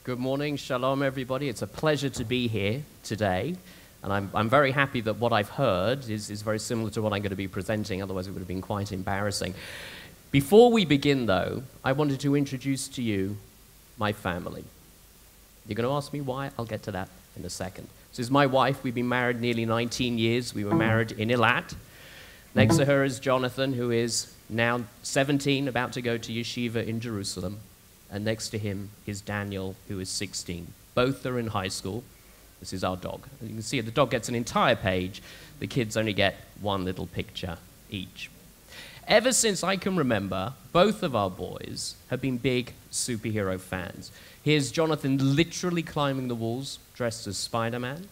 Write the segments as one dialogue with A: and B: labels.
A: Good morning, shalom everybody. It's a pleasure to be here today. And I'm very happy that what I've heard is very similar to what I'm going to be presenting, otherwise it would have been quite embarrassing. Before we begin though, I wanted to introduce to you my family. You're going to ask me why? I'll get to that in a second. This is my wife. We've been married nearly 19 years. We were married in Eilat. Next to her is Jonathan, who is now 17, about to go to yeshiva in Jerusalem. And next to him is Daniel, who is 16. Both are in high school. This is our dog. And you can see the dog gets an entire page. The kids only get one little picture each. Ever since I can remember, both of our boys have been big superhero fans. Here's Jonathan literally climbing the walls, dressed as Spider-Man,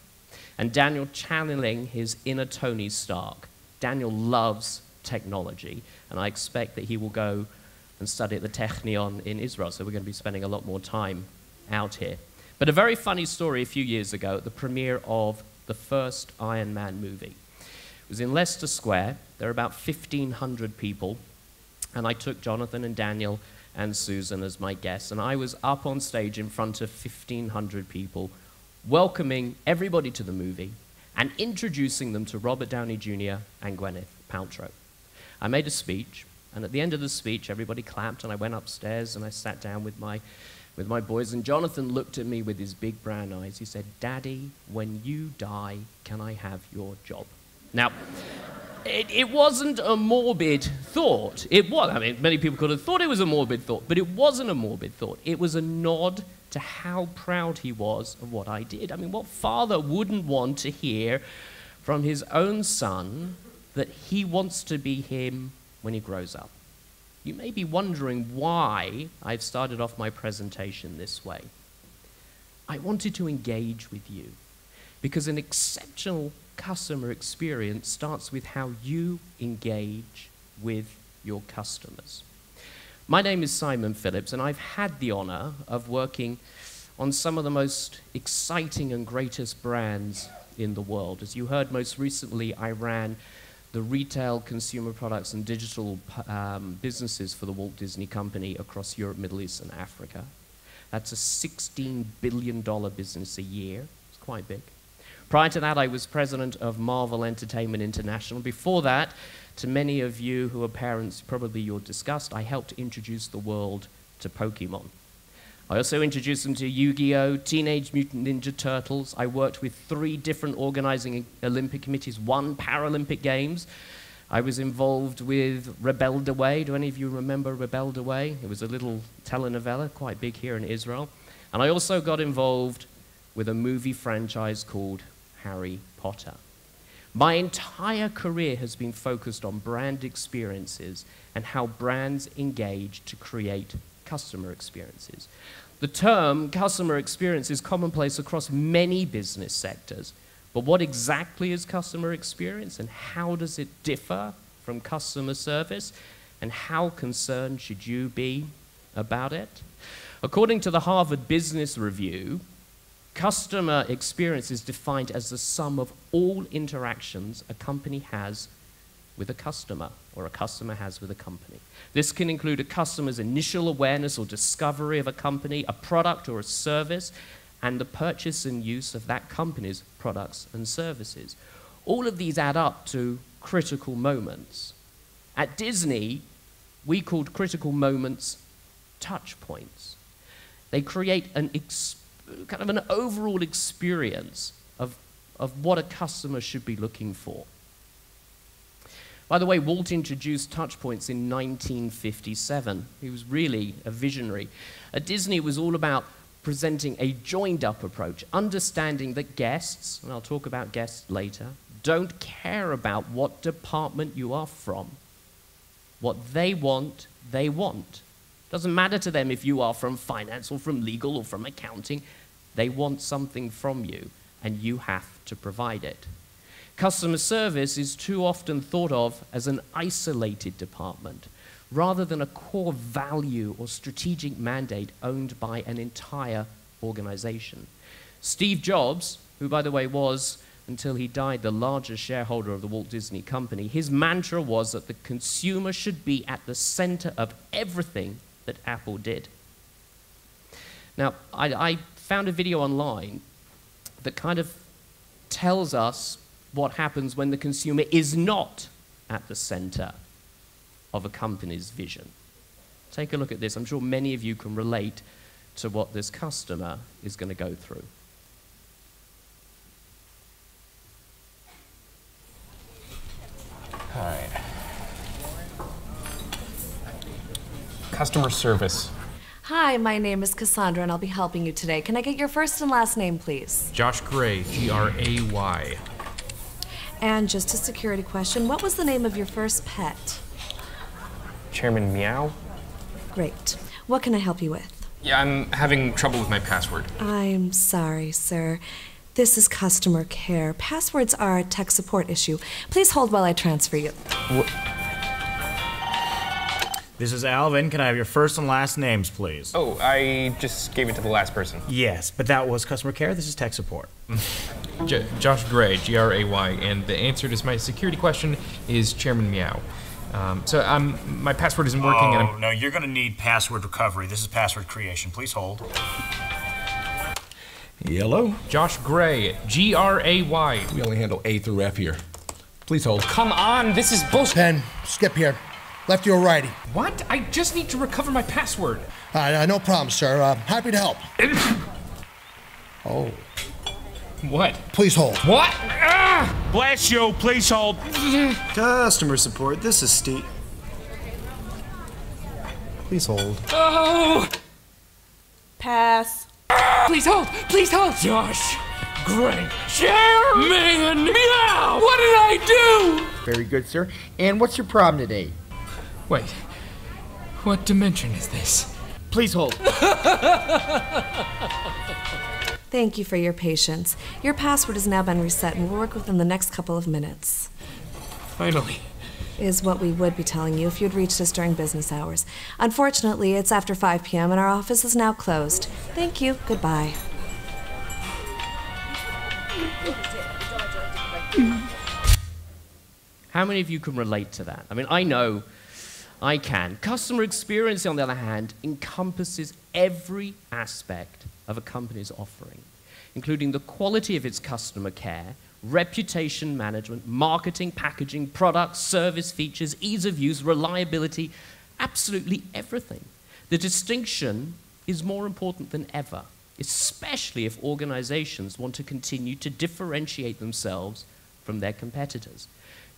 A: and Daniel channeling his inner Tony Stark. Daniel loves technology, and I expect that he will go and study at the Technion in Israel, so we're going to be spending a lot more time out here. But a very funny story a few years ago at the premiere of the first Iron Man movie. It was in Leicester Square. There were about 1,500 people, and I took Jonathan and Daniel and Susan as my guests, and I was up on stage in front of 1,500 people, welcoming everybody to the movie and introducing them to Robert Downey Jr. and Gwyneth Paltrow. I made a speech, and at the end of the speech, everybody clapped, and I went upstairs and I sat down with my boys, and Jonathan looked at me with his big brown eyes. He said, "Daddy, when you die, can I have your job?" Now, it wasn't a morbid thought. It was. I mean, many people could have thought it was a morbid thought, but it wasn't a morbid thought. It was a nod to how proud he was of what I did. I mean, what father wouldn't want to hear from his own son that he wants to be him when he grows up? You may be wondering why I've started off my presentation this way. I wanted to engage with you because an exceptional customer experience starts with how you engage with your customers. My name is Simon Phillips, and I've had the honor of working on some of the most exciting and greatest brands in the world. As you heard, most recently, I ran the retail, consumer products, and digital businesses for the Walt Disney Company across Europe, Middle East, and Africa. That's a $16 billion business a year. It's quite big. Prior to that, I was president of Marvel Entertainment International. Before that, to many of you who are parents, probably you're disgust, I helped introduce the world to Pokemon. I also introduced them to Yu-Gi-Oh!, Teenage Mutant Ninja Turtles. I worked with 3 different organizing Olympic committees, 1 Paralympic Games. I was involved with Rebelde Way. Do any of you remember Rebelde Way? It was a little telenovela, quite big here in Israel. And I also got involved with a movie franchise called Harry Potter. My entire career has been focused on brand experiences and how brands engage to create customer experiences. The term customer experience is commonplace across many business sectors, but what exactly is customer experience and how does it differ from customer service, and how concerned should you be about it? According to the Harvard Business Review, customer experience is defined as the sum of all interactions a company has with a customer, or a customer has with a company. This can include a customer's initial awareness or discovery of a company, a product or a service, and the purchase and use of that company's products and services. All of these add up to critical moments. At Disney, we called critical moments touch points. They create kind of an overall experience of what a customer should be looking for. By the way, Walt introduced touchpoints in 1957. He was really a visionary. At Disney, it was all about presenting a joined-up approach, understanding that guests, and I'll talk about guests later, don't care about what department you are from. What they want, they want. Doesn't matter to them if you are from finance or from legal or from accounting. They want something from you, and you have to provide it. Customer service is too often thought of as an isolated department, rather than a core value or strategic mandate owned by an entire organization. Steve Jobs, who by the way was, until he died, the largest shareholder of the Walt Disney Company, his mantra was that the consumer should be at the center of everything that Apple did. Now, I found a video online that kind of tells us what happens when the consumer is not at the center of a company's vision. Take a look at this. I'm sure many of you can relate to what this customer is going to go through.
B: All right. Customer service.
C: Hi, my name is Cassandra, and I'll be helping you today. Can I get your first and last name, please?
B: Josh Gray, Gray.
C: And just a security question, what was the name of your first pet?
B: Chairman Meow.
C: Great. What can I help you with?
B: Yeah, I'm having trouble with my password.
C: I'm sorry, sir. This is customer care. Passwords are a tech support issue. Please hold while I transfer you.
D: This is Alvin. Can I have your first and last names, please?
B: Oh, I just gave it to the last person.
D: Yes, but that was customer care. This is tech support.
E: Josh Gray, Gray, and the answer to my security question is Chairman Meow. My password isn't working, and
D: no, you're going to need password recovery. This is password creation. Please hold.
F: Hello?
E: Josh Gray, Gray.
F: We only handle A through F here. Please hold.
B: Come on, this is bullshit.
G: Pen, skip here. Lefty or righty?
E: What? I just need to recover my password.
G: No problem, sir. Happy to help. Oh.
E: What?
G: Please hold.
E: What?
D: Bless you. Please hold.
H: Customer support, this is Steve. Please hold.
E: Oh!
C: Pass.
E: Please hold! Please hold! Josh Gray, Chairman Meow! What did I do?
H: Very good, sir. And what's your problem today?
E: Wait, what dimension is this?
H: Please hold.
C: Thank you for your patience. Your password has now been reset and will work within the next couple of minutes.
E: Finally.
C: Is what we would be telling you if you'd reached us during business hours. Unfortunately, it's after 5 p.m. and our office is now closed. Thank you. Goodbye.
A: How many of you can relate to that? I mean, I know I can. Customer experience, on the other hand, encompasses every aspect of a company's offering, including the quality of its customer care, reputation management, marketing, packaging, products, service features, ease of use, reliability, absolutely everything. The distinction is more important than ever, especially if organizations want to continue to differentiate themselves from their competitors.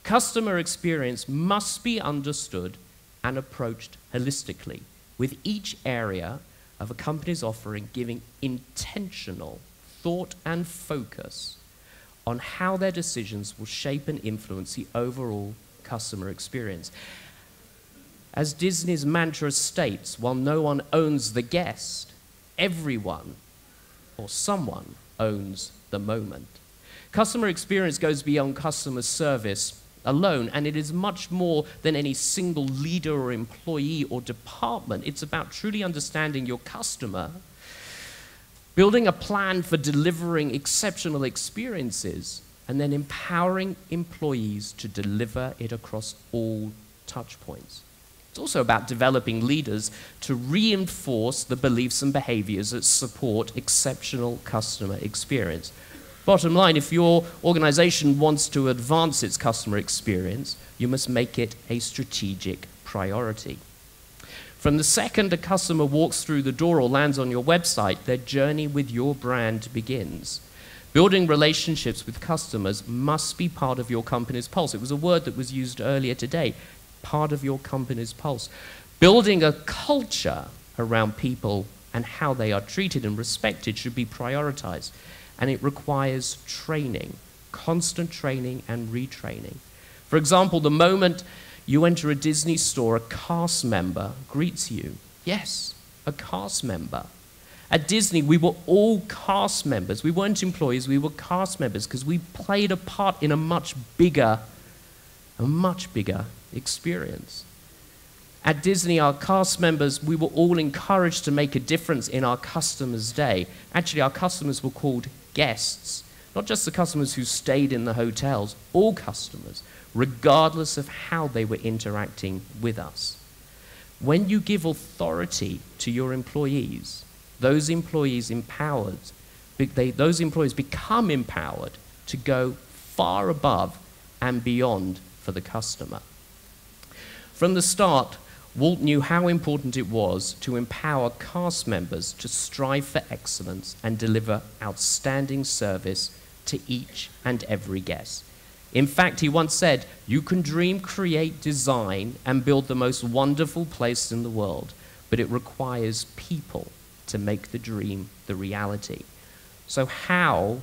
A: Customer experience must be understood and approached holistically, with each area of a company's offering giving intentional thought and focus on how their decisions will shape and influence the overall customer experience. As Disney's mantra states, while no one owns the guest, everyone or someone owns the moment. Customer experience goes beyond customer service alone, and it is much more than any single leader or employee or department. It's about truly understanding your customer, building a plan for delivering exceptional experiences, and then empowering employees to deliver it across all touch points. It's also about developing leaders to reinforce the beliefs and behaviors that support exceptional customer experience. Bottom line, if your organization wants to advance its customer experience, you must make it a strategic priority. From the second a customer walks through the door or lands on your website, their journey with your brand begins. Building relationships with customers must be part of your company's pulse. It was a word that was used earlier today, part of your company's pulse. Building a culture around people and how they are treated and respected should be prioritized. And it requires training, constant training and retraining. For example, the moment you enter a Disney store, a cast member greets you. Yes, a cast member. At Disney, we were all cast members. We weren't employees, we were cast members because we played a part in a much bigger experience. At Disney, our cast members, we were all encouraged to make a difference in our customers' day. Actually, our customers were called guests, not just the customers who stayed in the hotels, all customers, regardless of how they were interacting with us. When you give authority to your employees, those employees those employees become empowered to go far above and beyond for the customer. From the start, Walt knew how important it was to empower cast members to strive for excellence and deliver outstanding service to each and every guest. In fact, he once said, "You can dream, create, design, and build the most wonderful place in the world, but it requires people to make the dream the reality." So how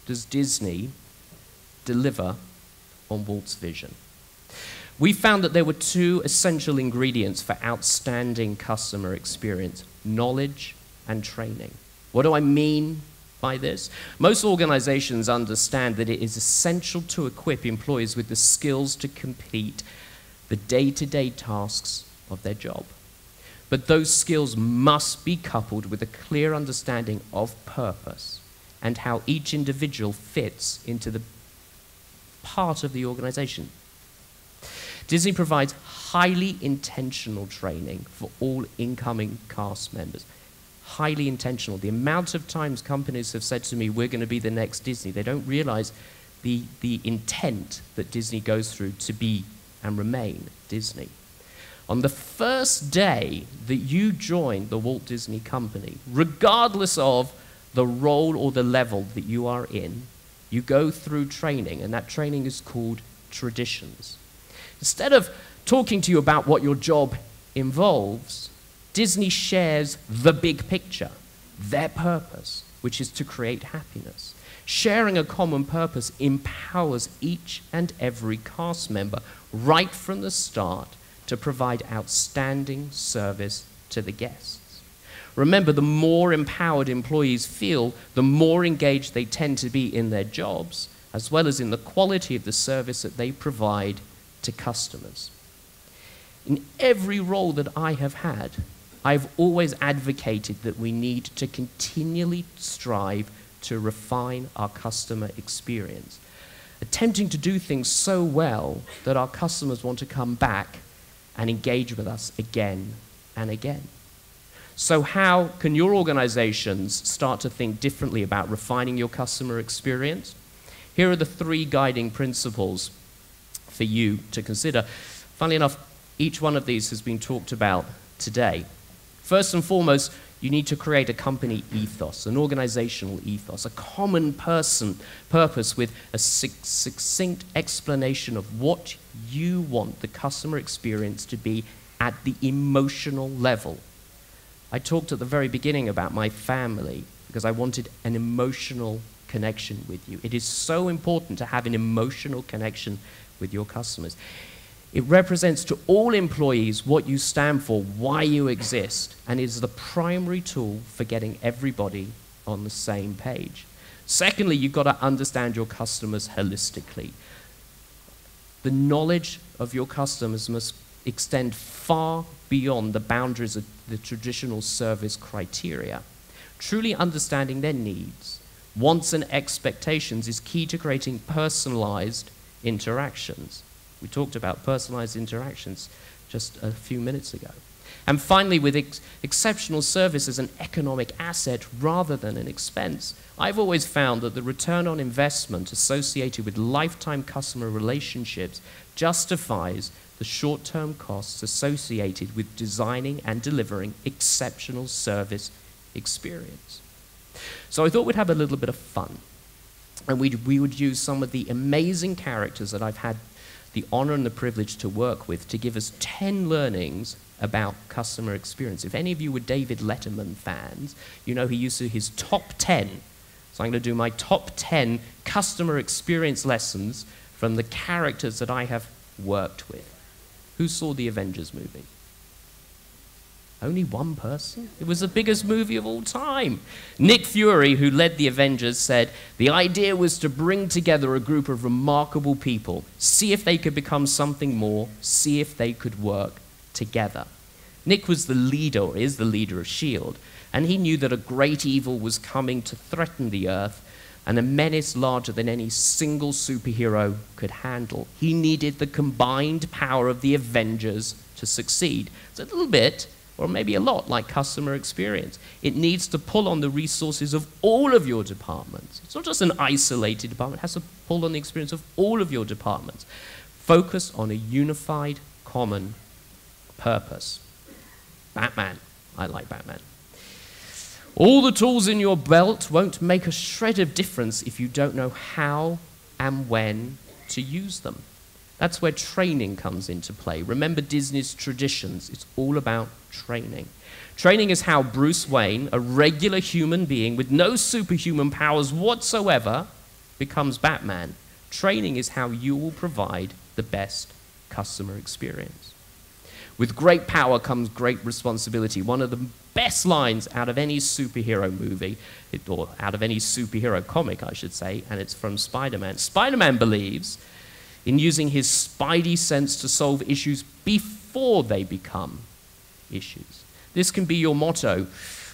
A: does Disney deliver on Walt's vision? We found that there were two essential ingredients for outstanding customer experience: knowledge and training. What do I mean by this? Most organizations understand that it is essential to equip employees with the skills to complete the day-to-day tasks of their job. But those skills must be coupled with a clear understanding of purpose and how each individual fits into the part of the organization. Disney provides highly intentional training for all incoming cast members. Highly intentional. The amount of times companies have said to me, "We're going to be the next Disney," they don't realize the intent that Disney goes through to be and remain Disney. On the first day that you join the Walt Disney Company, regardless of the role or the level that you are in, you go through training, and that training is called traditions. Instead of talking to you about what your job involves, Disney shares the big picture, their purpose, which is to create happiness. Sharing a common purpose empowers each and every cast member right from the start to provide outstanding service to the guests. Remember, the more empowered employees feel, the more engaged they tend to be in their jobs, as well as in the quality of the service that they provide to customers. In every role that I have had, I've always advocated that we need to continually strive to refine our customer experience, attempting to do things so well that our customers want to come back and engage with us again and again. So how can your organizations start to think differently about refining your customer experience? Here are the three guiding principles for you to consider. Funnily enough, each one of these has been talked about today. First and foremost, you need to create a company ethos, an organizational ethos, a common purpose with a succinct explanation of what you want the customer experience to be at the emotional level. I talked at the very beginning about my family because I wanted an emotional connection with you. It is so important to have an emotional connection with your customers. It represents to all employees what you stand for, why you exist, and is the primary tool for getting everybody on the same page. Secondly, you've got to understand your customers holistically. The knowledge of your customers must extend far beyond the boundaries of the traditional service criteria. Truly understanding their needs, wants, and expectations is key to creating personalized interactions. We talked about personalized interactions just a few minutes ago. And finally, with exceptional service as an economic asset rather than an expense, I've always found that the return on investment associated with lifetime customer relationships justifies the short-term costs associated with designing and delivering exceptional service experience. So I thought we'd have a little bit of fun, and we would use some of the amazing characters that I've had the honor and the privilege to work with to give us 10 learnings about customer experience. If any of you were David Letterman fans, you know he used to his top 10. So I'm going to do my top 10 customer experience lessons from the characters that I have worked with. Who saw the Avengers movie? Only one person? It was the biggest movie of all time. Nick Fury, who led the Avengers, said, "The idea was to bring together a group of remarkable people, see if they could become something more, see if they could work together." Nick was the leader, or is the leader of S.H.I.E.L.D., and he knew that a great evil was coming to threaten the Earth, and a menace larger than any single superhero could handle. He needed the combined power of the Avengers to succeed. It's a little bit or maybe a lot, like customer experience. It needs to pull on the resources of all of your departments. It's not just an isolated department, it has to pull on the experience of all of your departments. Focus on a unified, common purpose. Batman. I like Batman. All the tools in your belt won't make a shred of difference if you don't know how and when to use them. That's where training comes into play. Remember Disney's traditions. It's all about training. Training is how Bruce Wayne, a regular human being with no superhuman powers whatsoever, becomes Batman. Training is how you will provide the best customer experience. With great power comes great responsibility. One of the best lines out of any superhero movie, or out of any superhero comic, I should say, and it's from Spider-Man. Spider-Man believes in using his spidey sense to solve issues before they become issues. This can be your motto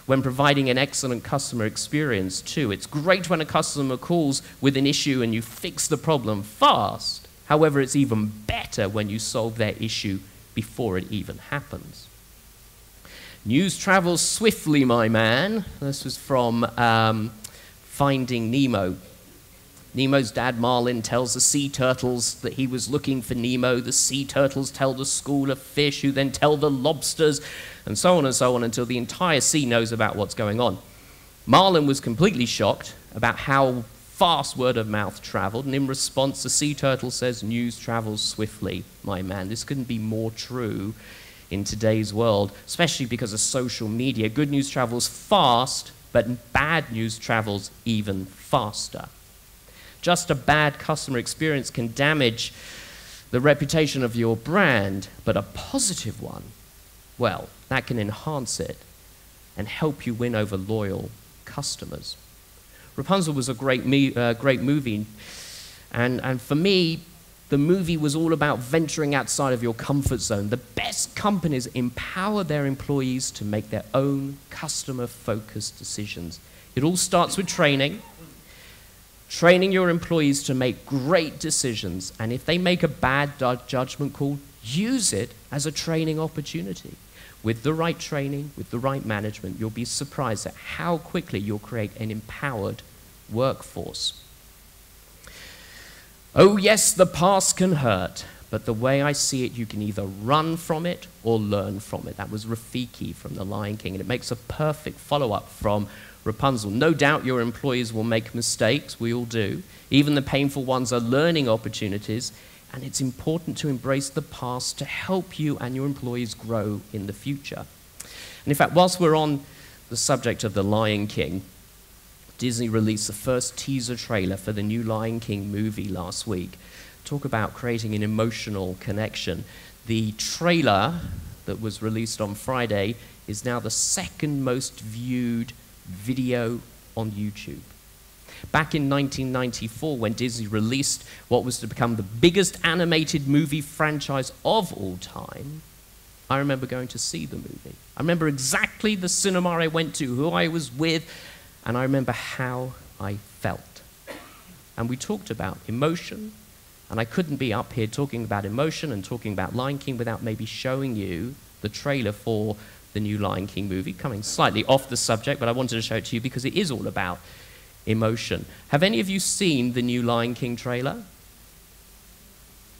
A: when providing an excellent customer experience too. It's great when a customer calls with an issue and you fix the problem fast. However, it's even better when you solve their issue before it even happens. News travels swiftly, my man. This was from Finding Nemo. Nemo's dad, Marlin, tells the sea turtles that he was looking for Nemo. The sea turtles tell the school of fish, who then tell the lobsters, and so on until the entire sea knows about what's going on. Marlin was completely shocked about how fast word of mouth traveled, and in response, the sea turtle says, "News travels swiftly, my man." This couldn't be more true in today's world, especially because of social media. Good news travels fast, but bad news travels even faster. Just a bad customer experience can damage the reputation of your brand, but a positive one, well, that can enhance it and help you win over loyal customers. Rapunzel was a great movie, and for me, the movie was all about venturing outside of your comfort zone. The best companies empower their employees to make their own customer-focused decisions. It all starts with training. Training your employees to make great decisions, and if they make a bad judgment call, use it as a training opportunity. With the right training, with the right management, you'll be surprised at how quickly you'll create an empowered workforce. Oh yes, the past can hurt, but the way I see it, you can either run from it or learn from it. That was Rafiki from The Lion King, and it makes a perfect follow-up from Rapunzel. No doubt your employees will make mistakes, we all do. Even the painful ones are learning opportunities, and it's important to embrace the past to help you and your employees grow in the future. And in fact, whilst we're on the subject of The Lion King, Disney released the first teaser trailer for the new Lion King movie last week. Talk about creating an emotional connection. The trailer that was released on Friday is now the second most viewed video on YouTube. Back in 1994, when Disney released what was to become the biggest animated movie franchise of all time, I remember going to see the movie. I remember exactly the cinema I went to, who I was with, and I remember how I felt. And we talked about emotion, and I couldn't be up here talking about emotion and talking about Lion King without maybe showing you the trailer for the new Lion King movie, coming slightly off the subject, but I wanted to show it to you because it is all about emotion. Have any of you seen the new Lion King trailer?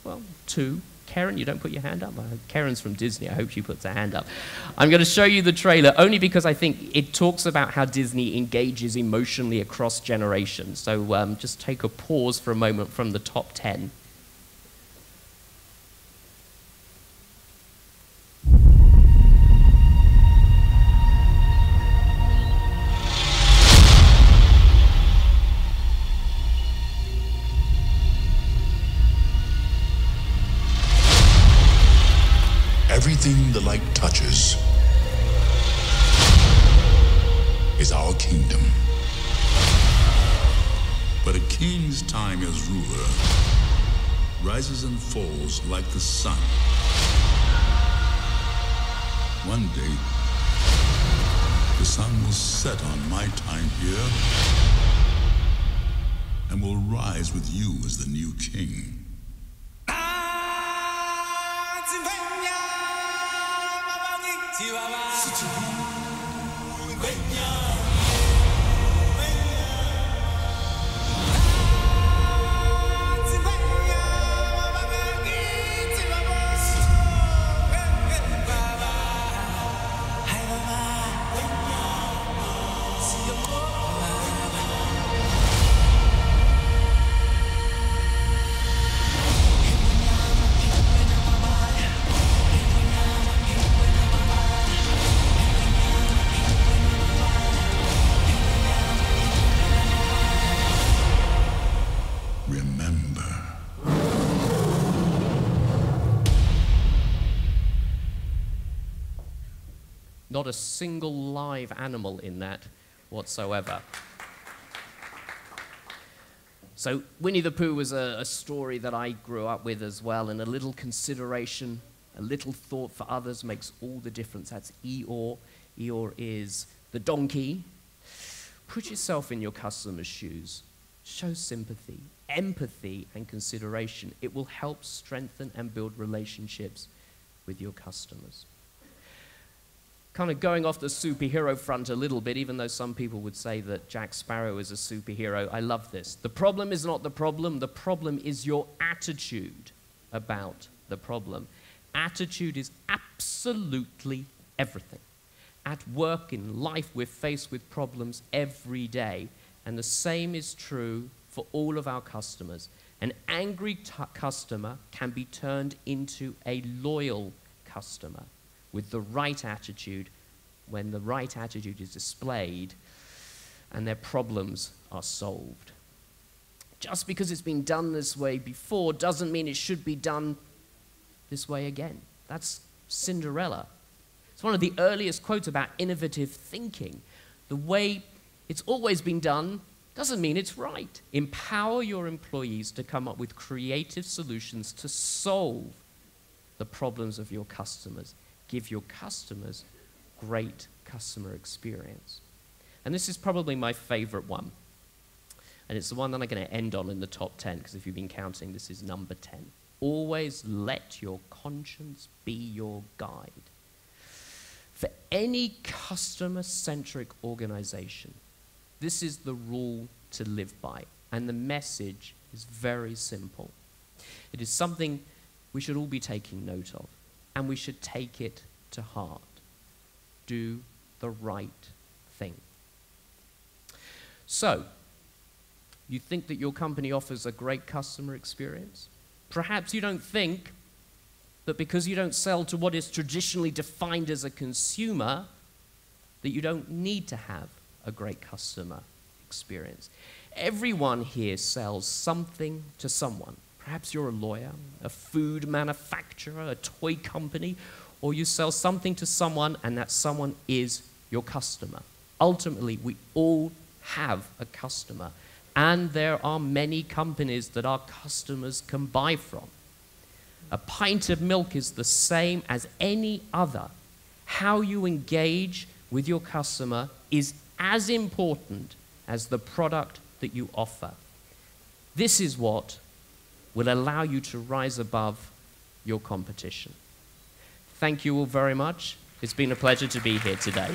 A: Well, two. Karen, you don't put your hand up? Karen's from Disney. I hope she puts her hand up. I'm going to show you the trailer only because I think it talks about how Disney engages emotionally across generations. So just take a pause for a moment from the top 10.
I: Everything the light touches is our kingdom. But a king's time as ruler rises and falls like the sun. One day, the sun will set on my time here and will rise with you as the new king.
A: Not a single live animal in that whatsoever. So Winnie the Pooh was a story that I grew up with as well, and a little consideration, a little thought for others makes all the difference. That's Eeyore. Eeyore is the donkey. Put yourself in your customer's shoes. Show sympathy, empathy, and consideration. It will help strengthen and build relationships with your customers. Kind of going off the superhero front a little bit, even though some people would say that Jack Sparrow is a superhero, I love this. The problem is not the problem is your attitude about the problem. Attitude is absolutely everything. At work, in life, we're faced with problems every day, and the same is true for all of our customers. An angry customer can be turned into a loyal customer with the right attitude, when the right attitude is displayed and their problems are solved. Just because it's been done this way before doesn't mean it should be done this way again. That's Cinderella. It's one of the earliest quotes about innovative thinking. The way it's always been done doesn't mean it's right. Empower your employees to come up with creative solutions to solve the problems of your customers. Give your customers great customer experience. And this is probably my favorite one. And it's the one that I'm going to end on in the top 10, because if you've been counting, this is number 10. Always let your conscience be your guide. For any customer-centric organization, this is the rule to live by. And the message is very simple. It is something we should all be taking note of. And we should take it to heart. Do the right thing. So, you think that your company offers a great customer experience? Perhaps you don't think that because you don't sell to what is traditionally defined as a consumer, that you don't need to have a great customer experience. Everyone here sells something to someone. Perhaps you're a lawyer, a food manufacturer, a toy company, or you sell something to someone and that someone is your customer. Ultimately, we all have a customer, and there are many companies that our customers can buy from. A pint of milk is the same as any other. How you engage with your customer is as important as the product that you offer. This is what will allow you to rise above your competition. Thank you all very much. It's been a pleasure to be here today.